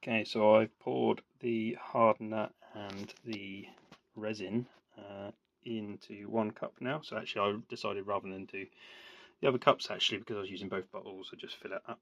Okay, so I've poured the hardener and the resin into 1 cup now. So actually I decided rather than do the other cups, actually, because I was using both bottles, I just fill it up.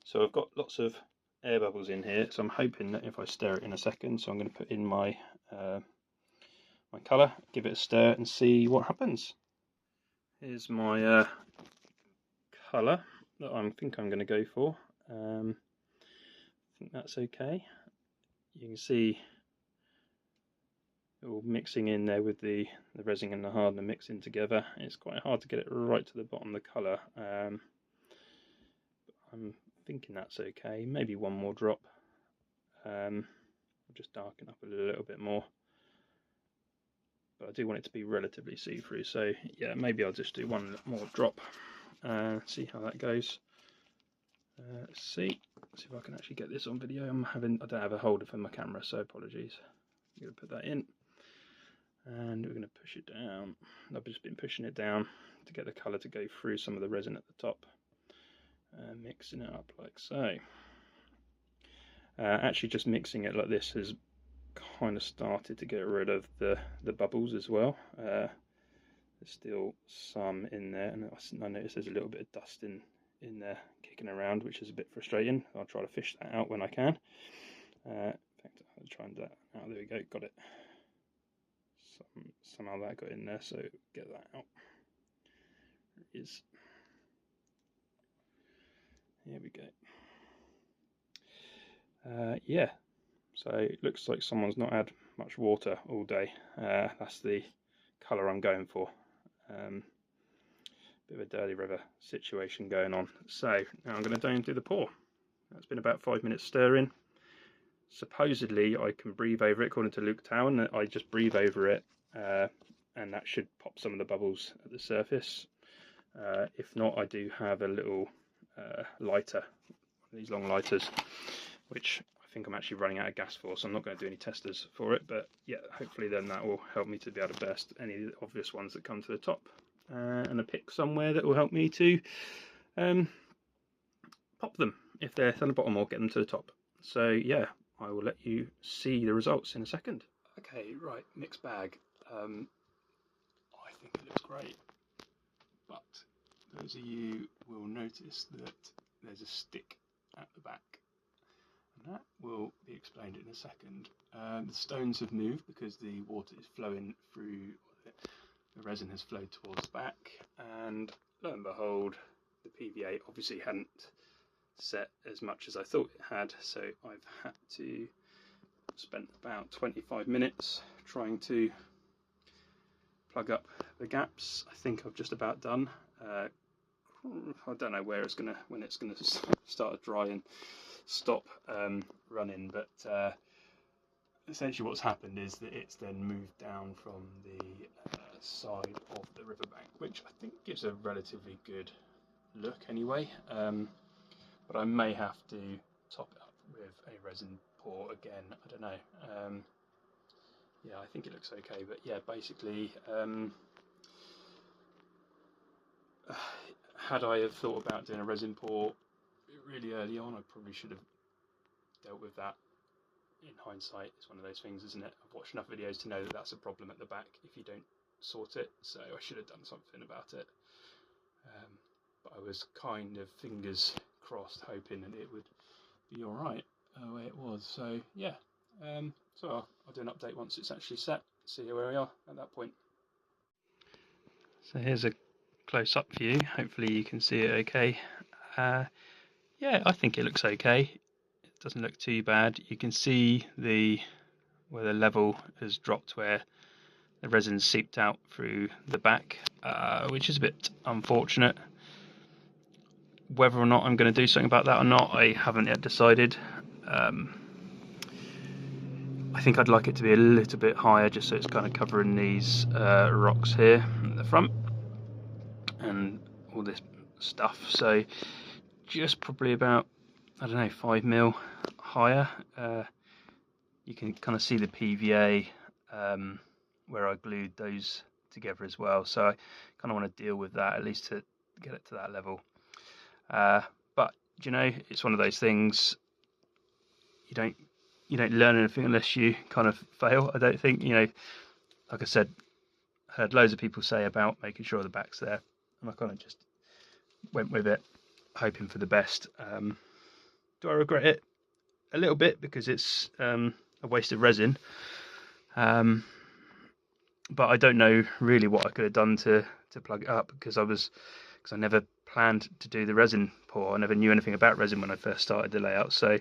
So I've got lots of air bubbles in here, so I'm hoping that if I stir it in a second, so I'm going to put in my my colour, give it a stir and see what happens. Here's my colour that I think I'm going to go for. I think that's okay. You can see it all mixing in there with the resin and the hardener mixing together. It's quite hard to get it right to the bottom of the colour. I'm thinking that's okay. Maybe one more drop. I'll just darken up a little bit more. But I do want it to be relatively see-through, so yeah, maybe I'll just do one more drop. See how that goes. Let's see if I can actually get this on video. I don't have a holder for my camera, so apologies. I'm going to put that in, and we're going to push it down. I've just been pushing it down to get the colour to go through some of the resin at the top, mixing it up like so. Actually, just mixing it like this has kind of started to get rid of the bubbles as well. There's still some in there, and I notice there's a little bit of dust in there kicking around, which is a bit frustrating. I'll try to fish that out when I can. In fact, I'll try and do that. Oh, there we go, got it. Somehow that got in there, so get that out. There it is. Here we go. Yeah, so it looks like someone's not had much water all day. That's the colour I'm going for. Bit of a dirty river situation going on. So now I'm going to go and do the pour. It's been about 5 minutes stirring. Supposedly I can breathe over it, according to Luke Town. I just breathe over it, and that should pop some of the bubbles at the surface. If not, I do have a little lighter, these long lighters, which I think I'm actually running out of gas for, so I'm not going to do any testers for it. But yeah, hopefully then that will help me to be able to burst any obvious ones that come to the top, and a pick somewhere that will help me to pop them if they're on the bottom, or get them to the top. So yeah, I will let you see the results in a second. Okay, right, mixed bag. I think it looks great, but those of you will notice that there's a stick at the back, and that will be explained in a second. The stones have moved because the water is flowing through, the resin has flowed towards the back, and lo and behold, the PVA obviously hadn't set as much as I thought it had, so I've had to spend about 25 minutes trying to plug up the gaps. I think I've just about done. I don't know when it's gonna start to dry and stop running, but essentially what's happened is that it's then moved down from the side of the riverbank, which I think gives a relatively good look anyway. But I may have to top it up with a resin pour again. I don't know. Yeah, I think it looks okay, but yeah, basically, had I have thought about doing a resin pour really early on, I probably should have dealt with that. In hindsight, it's one of those things, isn't it? I've watched enough videos to know that that's a problem at the back if you don't sort it, so I should have done something about it. But I was kind of fingers crossed, hoping that it would be alright the way it was. So yeah, so I'll do an update once it's actually set, see where we are at that point. So here's a close-up view. Hopefully you can see it okay. Yeah, I think it looks okay. It doesn't look too bad. You can see where the level has dropped, where the resin's seeped out through the back, which is a bit unfortunate. Whether or not I'm going to do something about that or not, I haven't yet decided. I think I'd like it to be a little bit higher, just so it's kind of covering these rocks here at the front and all this stuff. So just probably about, I don't know, 5 mil higher. You can kind of see the PVA where I glued those together as well, so I kind of want to deal with that, at least to get it to that level. But you know, it's one of those things. you don't learn anything unless you kind of fail. I don't think, you know, like I said, heard loads of people say about making sure the back's there, and I kind of just went with it, hoping for the best. Do I regret it? A little bit, because it's a waste of resin. But I don't know really what I could have done to plug it up, because I never planned to do the resin pour. I never knew anything about resin when I first started the layout. So,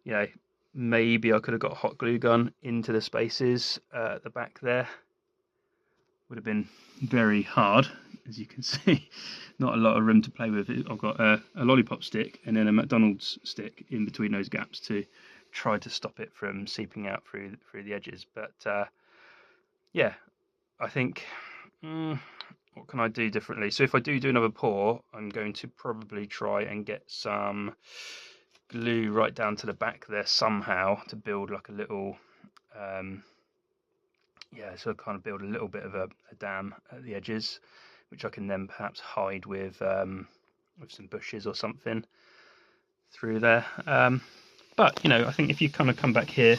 you know, maybe I could have got a hot glue gun into the spaces at the back there. Would have been very hard, as you can see. Not a lot of room to play with. I've got a lollipop stick and then a McDonald's stick in between those gaps to try to stop it from seeping out through the edges. But yeah, I think what can I do differently? So if I do another pour, I'm going to probably try and get some glue right down to the back there somehow to build like a little so kind of build a little bit of a dam at the edges, which I can then perhaps hide with some bushes or something through there. But you know, I think if you kind of come back here,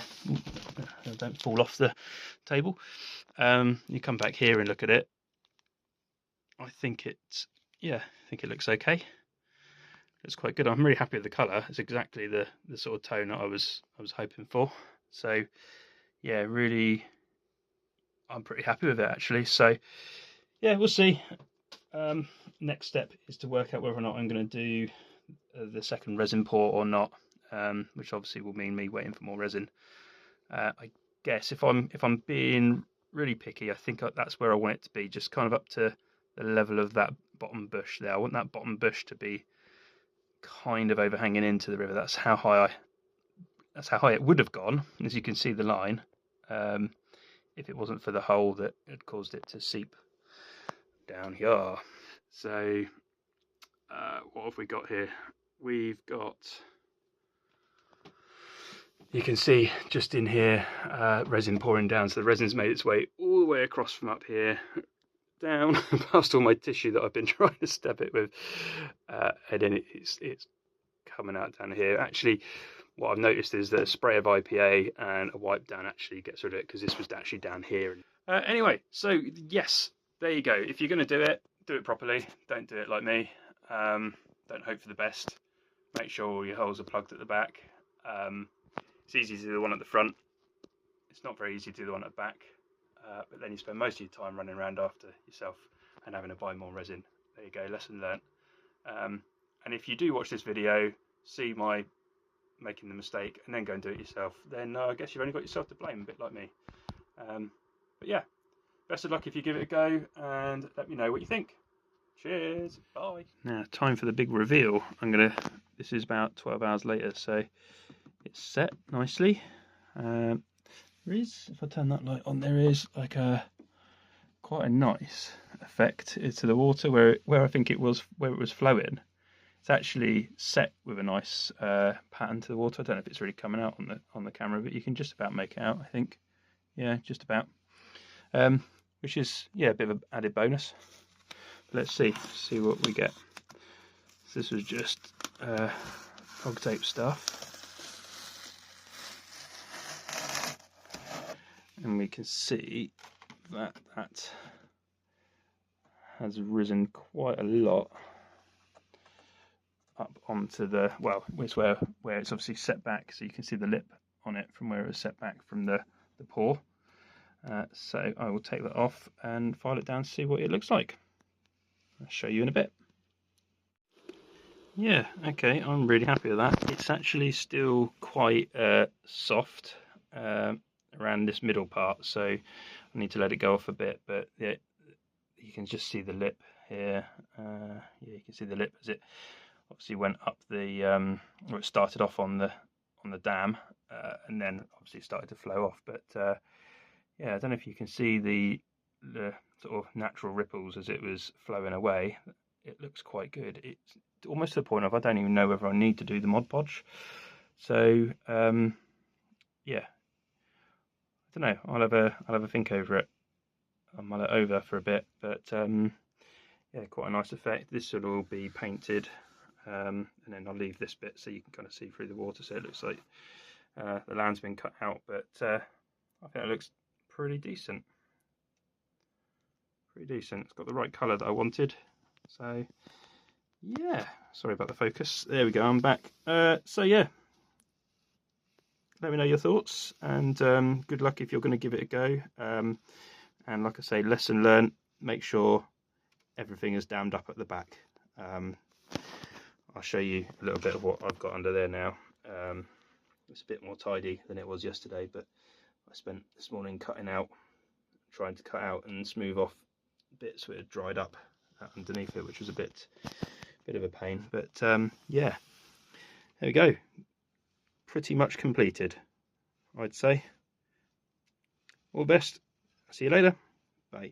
don't fall off the table. You come back here and look at it. I think it looks okay. It's quite good. I'm really happy with the colour. It's exactly the sort of tone that I was hoping for. So yeah, really, I'm pretty happy with it actually. So yeah, we'll see. Next step is to work out whether or not I'm going to do the second resin pour or not, which obviously will mean me waiting for more resin. I guess if I'm being really picky, I think that's where I want it to be, just kind of up to the level of that bottom bush there. I want that bottom bush to be kind of overhanging into the river. That's how high it would have gone, as you can see the line, if it wasn't for the hole that had caused it to seep down here. So what have we got here? We've got, you can see just in here, resin pouring down. So the resin's made its way all the way across from up here down past all my tissue that I've been trying to stab it with, and then it's coming out down here. Actually, what I've noticed is that a spray of IPA and a wipe down actually gets rid of it, because this was actually down here. Anyway, so yes, there you go. If you're going to do it properly. Don't do it like me. Don't hope for the best. Make sure all your holes are plugged at the back. It's easy to do the one at the front. It's not very easy to do the one at the back. But then you spend most of your time running around after yourself and having to buy more resin. There you go, lesson learnt. And if you do watch this video, see my making the mistake, and then go and do it yourself, then I guess you've only got yourself to blame, a bit like me. But yeah, best of luck if you give it a go, and let me know what you think. Cheers, bye. Now, time for the big reveal. This is about 12 hours later, so it's set nicely. There is, if I turn that light on, there is like quite a nice effect to the water where I think it was, where it was flowing. It's actually set with a nice pattern to the water. I don't know if it's really coming out on the camera, but you can just about make it out, I think. Yeah, just about. Which is, yeah, a bit of an added bonus. But let's see what we get. So this was just fog tape stuff. And we can see that has risen quite a lot up onto the, well, it's where it's obviously set back, so you can see the lip on it from where it was set back from the pour. So I will take that off and file it down to see what it looks like. I'll show you in a bit. Yeah, okay, I'm really happy with that. It's actually still quite soft around this middle part, so I need to let it go off a bit, but yeah, you can just see the lip here. Yeah, you can see the lip as it obviously went up the or it started off on the dam, and then obviously started to flow off. But yeah, I don't know if you can see the sort of natural ripples as it was flowing away. It looks quite good. It's almost to the point of I don't even know whether I need to do the Mod Podge. So yeah, I don't know. I'll have a think over it. I'll mull it over for a bit, but yeah, quite a nice effect. This will all be painted and then I'll leave this bit so you can kind of see through the water, so it looks like the land's been cut out, but I think it looks pretty decent. It's got the right colour that I wanted. So yeah, sorry about the focus. There we go, I'm back. So yeah, let me know your thoughts, and good luck if you're going to give it a go. And like I say, lesson learned, make sure everything is dammed up at the back. I'll show you a little bit of what I've got under there now. It's a bit more tidy than it was yesterday, but I spent this morning trying to cut out and smooth off bits that had dried up underneath it, which was a bit of a pain. But yeah, there we go, pretty much completed, I'd say. All the best, see you later, bye.